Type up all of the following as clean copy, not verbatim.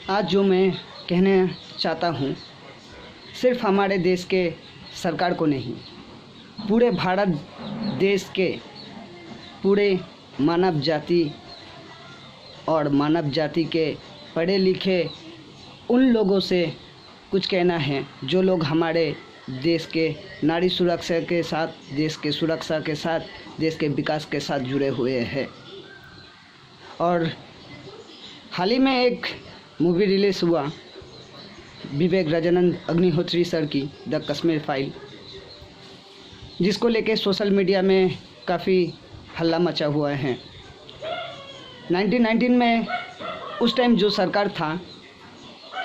आज जो मैं कहना चाहता हूँ सिर्फ हमारे देश के सरकार को नहीं, पूरे भारत देश के पूरे मानव जाति और मानव जाति के पढ़े लिखे उन लोगों से कुछ कहना है जो लोग हमारे देश के नारी सुरक्षा के साथ, देश के सुरक्षा के साथ, देश के विकास के साथ जुड़े हुए हैं। और हाल ही में एक मूवी रिलीज़ हुआ विवेक राजानंद अग्निहोत्री सर की, द कश्मीर फाइल, जिसको लेके सोशल मीडिया में काफ़ी हल्ला मचा हुआ है। 1919 में उस टाइम जो सरकार था,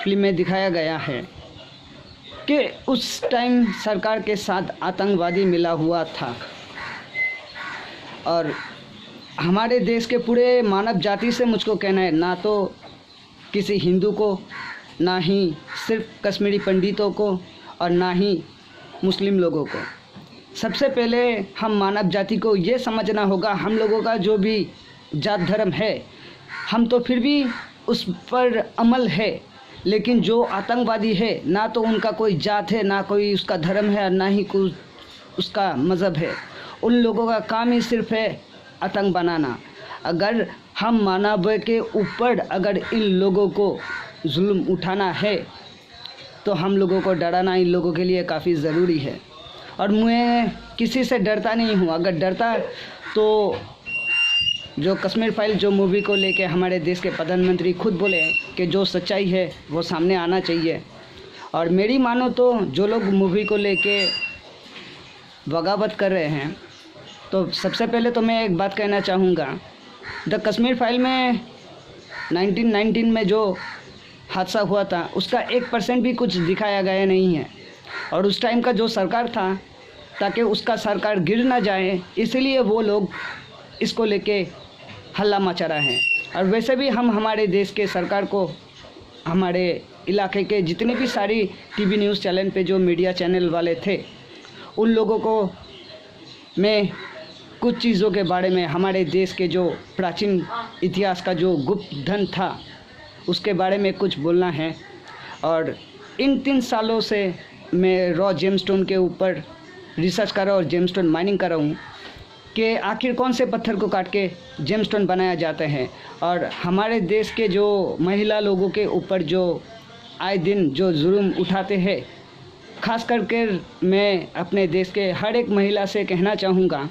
फिल्म में दिखाया गया है कि उस टाइम सरकार के साथ आतंकवादी मिला हुआ था। और हमारे देश के पूरे मानव जाति से मुझको कहना है, ना तो किसी हिंदू को, ना ही सिर्फ कश्मीरी पंडितों को और ना ही मुस्लिम लोगों को। सबसे पहले हम मानव जाति को ये समझना होगा, हम लोगों का जो भी जात धर्म है हम तो फिर भी उस पर अमल है, लेकिन जो आतंकवादी है ना तो उनका कोई जात है, ना कोई उसका धर्म है और ना ही कोई उसका मज़हब है। उन लोगों का काम ही सिर्फ है आतंक बनाना। अगर हम मानव के ऊपर अगर इन लोगों को जुल्म उठाना है तो हम लोगों को डराना इन लोगों के लिए काफ़ी ज़रूरी है। और मैं किसी से डरता नहीं हूँ। अगर डरता तो जो कश्मीर फाइल जो मूवी को लेके हमारे देश के प्रधानमंत्री खुद बोले कि जो सच्चाई है वो सामने आना चाहिए। और मेरी मानो तो जो लोग मूवी को लेके बगावत कर रहे हैं, तो सबसे पहले तो मैं एक बात कहना चाहूँगा, द कश्मीर फाइल में 1919 में जो हादसा हुआ था उसका 1% भी कुछ दिखाया गया नहीं है। और उस टाइम का जो सरकार था, ताकि उसका सरकार गिर ना जाए, इसलिए वो लोग इसको लेके हल्ला मचा रहे हैं। और वैसे भी हम हमारे देश के सरकार को, हमारे इलाके के जितने भी सारी टीवी न्यूज़ चैनल पे जो मीडिया चैनल वाले थे, उन लोगों को मैं कुछ चीज़ों के बारे में, हमारे देश के जो प्राचीन इतिहास का जो गुप्त धन था उसके बारे में कुछ बोलना है। और इन 3 सालों से मैं रॉ जेमस्टोन के ऊपर रिसर्च कर रहा हूँ और जेमस्टोन माइनिंग कर रहा हूँ कि आखिर कौन से पत्थर को काट के जेमस्टोन बनाया जाता है। और हमारे देश के जो महिला लोगों के ऊपर जो आए दिन जो जुर्म उठाते हैं, ख़ास करके मैं अपने देश के हर एक महिला से कहना चाहूँगा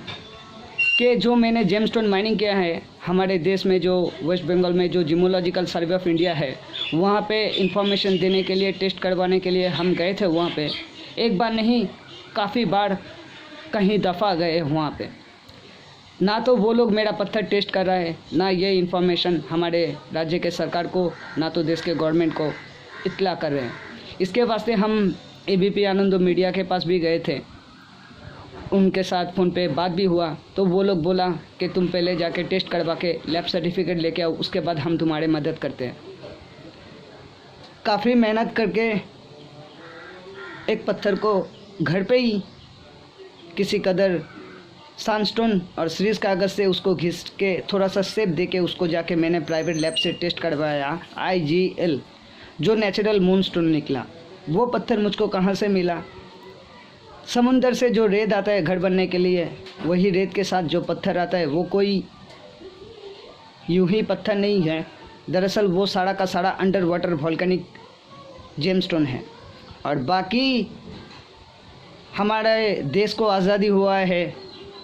कि जो मैंने जेमस्टोन माइनिंग किया है, हमारे देश में जो वेस्ट बंगाल में जो जियोलॉजिकल सर्वे ऑफ इंडिया है, वहाँ पे इंफॉर्मेशन देने के लिए, टेस्ट करवाने के लिए हम गए थे। वहाँ पे एक बार नहीं, काफ़ी बार, कहीं दफ़ा गए वहाँ पे। ना तो वो लोग मेरा पत्थर टेस्ट कर रहा है, ना ये इंफॉर्मेशन हमारे राज्य के सरकार को, ना तो देश के गवर्नमेंट को इत्तला कर रहे हैं। इसके वास्ते हम एबीपी आनंद मीडिया के पास भी गए थे, उनके साथ फ़ोन पे बात भी हुआ। तो वो लोग बोला कि तुम पहले जाके टेस्ट करवा के लैब सर्टिफिकेट लेके आओ, उसके बाद हम तुम्हारे मदद करते हैं। काफ़ी मेहनत करके एक पत्थर को घर पे ही किसी कदर सैंडस्टोन और सीरीज कागज़ से उसको घिस के थोड़ा सा शेप दे के उसको जाके मैंने प्राइवेट लैब से टेस्ट करवाया। IGL जो नेचुरल मूनस्टोन निकला। वो पत्थर मुझको कहाँ से मिला? समुंदर से जो रेत आता है घर बनने के लिए, वही रेत के साथ जो पत्थर आता है वो कोई यूं ही पत्थर नहीं है। दरअसल वो सारा का सारा अंडर वाटर वॉल्केनिक जेमस्टोन है। और बाकी हमारे देश को आज़ादी हुआ है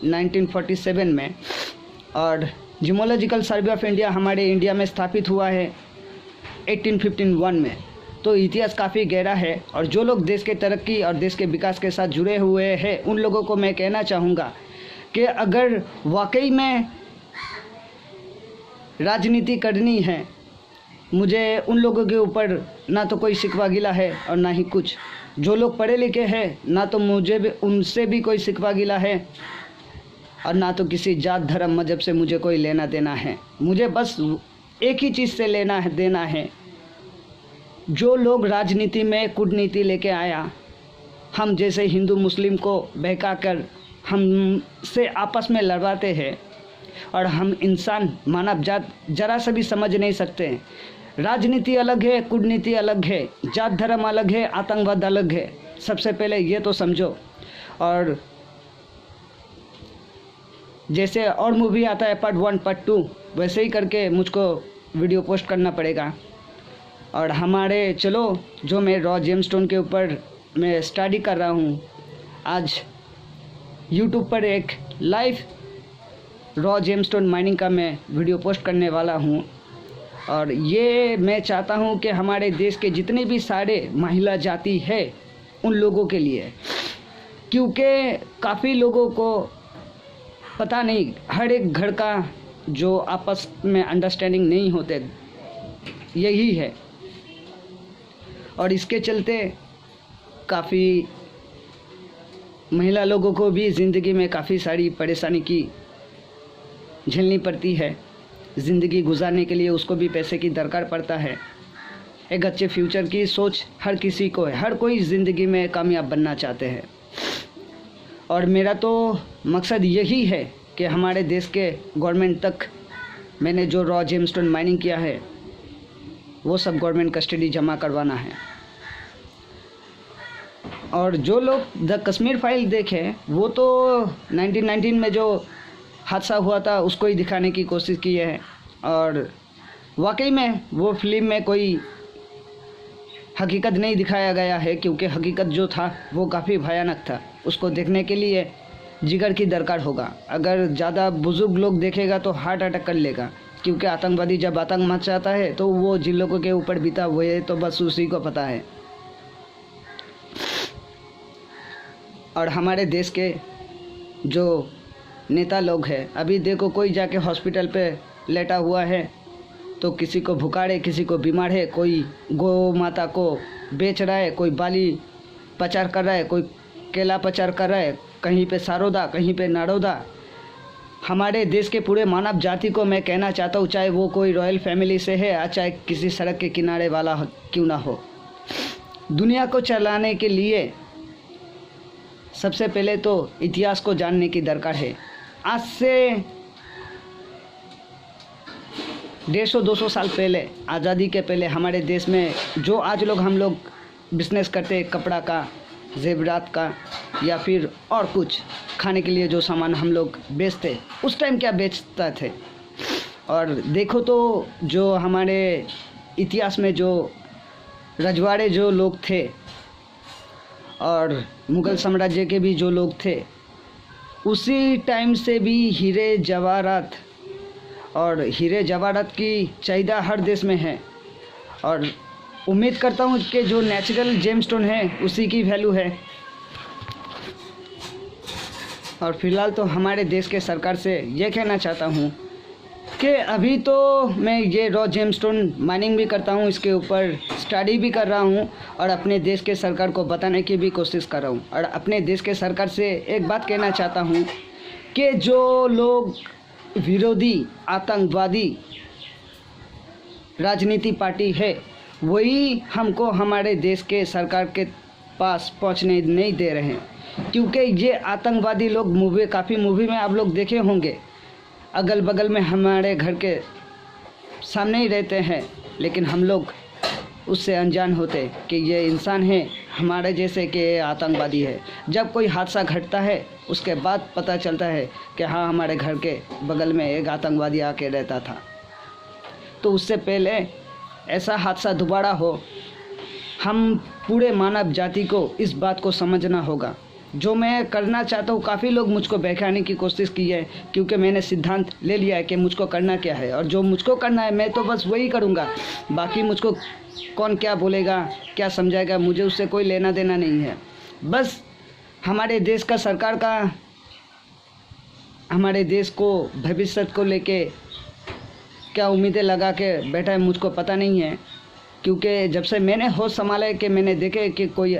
1947 में, और जियोलॉजिकल सर्वे ऑफ इंडिया हमारे इंडिया में स्थापित हुआ है 1851 में। तो इतिहास काफ़ी गहरा है। और जो लोग देश के तरक्की और देश के विकास के साथ जुड़े हुए हैं, उन लोगों को मैं कहना चाहूँगा कि अगर वाकई में राजनीति करनी है, मुझे उन लोगों के ऊपर ना तो कोई शिकवा गिला है और ना ही कुछ। जो लोग पढ़े लिखे हैं, ना तो मुझे भी उनसे भी कोई शिकवा गिला है और ना तो किसी जात धर्म मजहब से मुझे कोई लेना देना है। मुझे बस एक ही चीज़ से लेना है देना है, जो लोग राजनीति में कूटनीति लेके आया, हम जैसे हिंदू मुस्लिम को बहका कर हमसे आपस में लड़वाते हैं, और हम इंसान मानव जात जरा सा भी समझ नहीं सकते हैं। राजनीति अलग है, कूटनीति अलग है, जात धर्म अलग है, आतंकवाद अलग है। सबसे पहले ये तो समझो। और जैसे और मूवी आता है पार्ट 1 पार्ट 2, वैसे ही करके मुझको वीडियो पोस्ट करना पड़ेगा। और हमारे चलो जो मैं रॉ जेमस्टोन के ऊपर मैं स्टडी कर रहा हूँ, आज यूट्यूब पर एक लाइव रॉ जेमस्टोन माइनिंग का मैं वीडियो पोस्ट करने वाला हूँ। और ये मैं चाहता हूँ कि हमारे देश के जितने भी सारे महिला जाति है उन लोगों के लिए, क्योंकि काफ़ी लोगों को पता नहीं, हर एक घर का जो आपस में अंडरस्टैंडिंग नहीं होते, यही है। और इसके चलते काफ़ी महिला लोगों को भी ज़िंदगी में काफ़ी सारी परेशानी की झेलनी पड़ती है। ज़िंदगी गुजारने के लिए उसको भी पैसे की दरकार पड़ता है। एक अच्छे फ्यूचर की सोच हर किसी को है, हर कोई ज़िंदगी में कामयाब बनना चाहते हैं। और मेरा तो मकसद यही है कि हमारे देश के गवर्नमेंट तक मैंने जो रॉ जेमस्टोन माइनिंग किया है वो सब गवर्नमेंट कस्टडी जमा करवाना है। और जो लोग द कश्मीर फाइल देखे वो तो 1919 में जो हादसा हुआ था उसको ही दिखाने की कोशिश की है। और वाकई में वो फिल्म में कोई हकीकत नहीं दिखाया गया है, क्योंकि हकीकत जो था वो काफ़ी भयानक था। उसको देखने के लिए जिगर की दरकार होगा। अगर ज़्यादा बुजुर्ग लोग देखेगा तो हार्ट अटैक कर लेगा, क्योंकि आतंकवादी जब आतंक मचाता है तो वो जिन लोगों के ऊपर बीता हुआ है तो बस उसी को पता है। और हमारे देश के जो नेता लोग हैं, अभी देखो कोई जाके हॉस्पिटल पे लेटा हुआ है तो किसी को भुखाड़ है, किसी को बीमार है, कोई गौ माता को बेच रहा है, कोई बाली प्रचार कर रहा है, कोई केला प्रचार कर रहा है, कहीं पे सारोदा, कहीं पे नारोदा। हमारे देश के पूरे मानव जाति को मैं कहना चाहता हूँ, चाहे वो कोई रॉयल फैमिली से है या चाहे किसी सड़क के किनारे वाला क्यों ना हो, दुनिया को चलाने के लिए सबसे पहले तो इतिहास को जानने की दरकार है। आज से 150-200 साल पहले, आज़ादी के पहले हमारे देश में जो आज हम लोग बिजनेस करते, कपड़ा का, जेवरात का या फिर और कुछ खाने के लिए जो सामान हम लोग बेचते, उस टाइम क्या बेचते थे। और देखो तो जो हमारे इतिहास में जो रजवाड़े जो लोग थे और मुग़ल साम्राज्य के भी जो लोग थे, उसी टाइम से भी हीरे जवाहरात और हीरे जवाहरात की चाहिदा हर देश में है। और उम्मीद करता हूँ कि जो नेचुरल जेमस्टोन है उसी की वैल्यू है। और फिलहाल तो हमारे देश के सरकार से ये कहना चाहता हूँ कि अभी तो मैं ये रॉ जेमस्टोन माइनिंग भी करता हूँ, इसके ऊपर स्टडी भी कर रहा हूँ और अपने देश के सरकार को बताने की भी कोशिश कर रहा हूँ। और अपने देश के सरकार से एक बात कहना चाहता हूँ कि जो लोग विरोधी आतंकवादी राजनीति पार्टी है वही हमको हमारे देश के सरकार के पास पहुंचने नहीं दे रहे हैं, क्योंकि ये आतंकवादी लोग काफ़ी मूवी में आप लोग देखे होंगे, अगल बगल में हमारे घर के सामने ही रहते हैं, लेकिन हम लोग उससे अनजान होते कि ये इंसान है हमारे जैसे कि ये आतंकवादी है। जब कोई हादसा घटता है उसके बाद पता चलता है कि हाँ, हमारे घर के बगल में एक आतंकवादी आके रहता था। तो उससे पहले ऐसा हादसा दोबारा हो, हम पूरे मानव जाति को इस बात को समझना होगा। जो मैं करना चाहता हूँ, काफ़ी लोग मुझको बहकाने की कोशिश की है, क्योंकि मैंने सिद्धांत ले लिया है कि मुझको करना क्या है, और जो मुझको करना है मैं तो बस वही करूँगा। बाकी मुझको कौन क्या बोलेगा, क्या समझाएगा, मुझे उससे कोई लेना देना नहीं है। बस हमारे देश का सरकार का हमारे देश को भविष्य को लेके क्या उम्मीदें लगा के बैठा है मुझको पता नहीं है, क्योंकि जब से मैंने होश संभाला है कि मैंने देखे कि कोई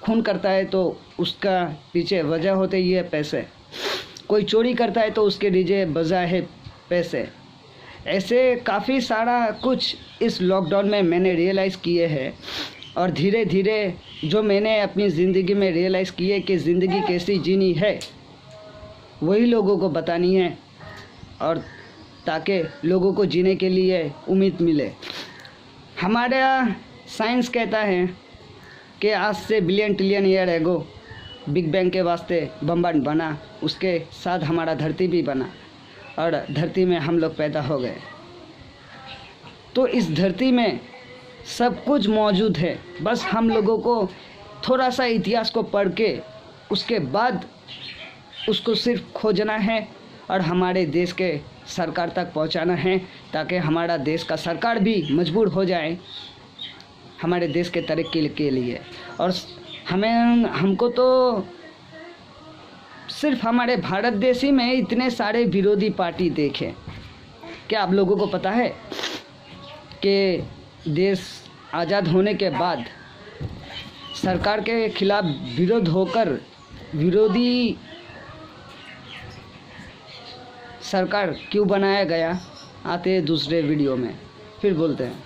खून करता है तो उसका पीछे वजह होते ही है पैसे, कोई चोरी करता है तो उसके पीछे वजह है पैसे। ऐसे काफ़ी सारा कुछ इस लॉकडाउन में मैंने रियलाइज़ किए हैं, और धीरे धीरे जो मैंने अपनी ज़िंदगी में रियलाइज़ किए कि ज़िंदगी कैसी जीनी है वही लोगों को बतानी है, और ताकि लोगों को जीने के लिए उम्मीद मिले। हमारा साइंस कहता है कि आज से billion trillion year ago big bang के वास्ते ब्रह्मांड बना, उसके साथ हमारा धरती भी बना और धरती में हम लोग पैदा हो गए। तो इस धरती में सब कुछ मौजूद है, बस हम लोगों को थोड़ा सा इतिहास को पढ़ के उसके बाद उसको सिर्फ खोजना है और हमारे देश के सरकार तक पहुंचाना है, ताकि हमारा देश का सरकार भी मजबूर हो जाए हमारे देश के तरक्की के लिए। और हमको तो सिर्फ हमारे भारत देश ही में इतने सारे विरोधी पार्टी देखे। क्या आप लोगों को पता है कि देश आज़ाद होने के बाद सरकार के खिलाफ विरोध होकर विरोधी सरकार क्यों बनाया गया? आते हैं दूसरे वीडियो में, फिर बोलते हैं।